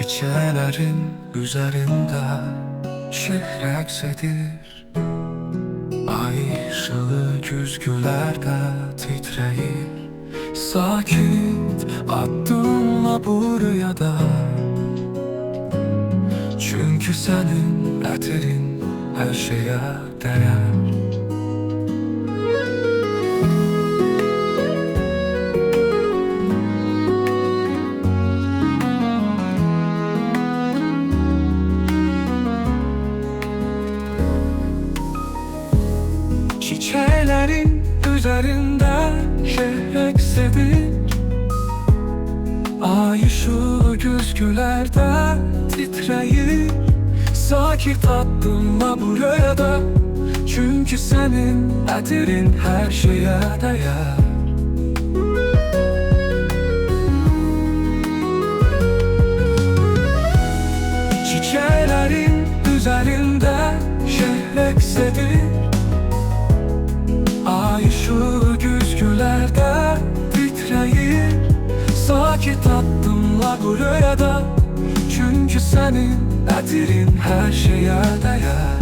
Çiçeklerin üzerinde şehir eksedir. Ay ışığı güzgülerde titreyir. Sakit adımla buraya da, çünkü senin ətirin her şeye değer. Çiçeklerin üzerinde şehir eksedir. Ay ışığı güzgülerde titreyir. Sakit adımla buraya da, çünkü senin ətirin her şeye değer. Çiçeklerin üzerinde şehir eksedir. Ay ışığı güzgülerde titreyir. Sakit adımla buraya da, çünkü senin ətirin her şeye değer.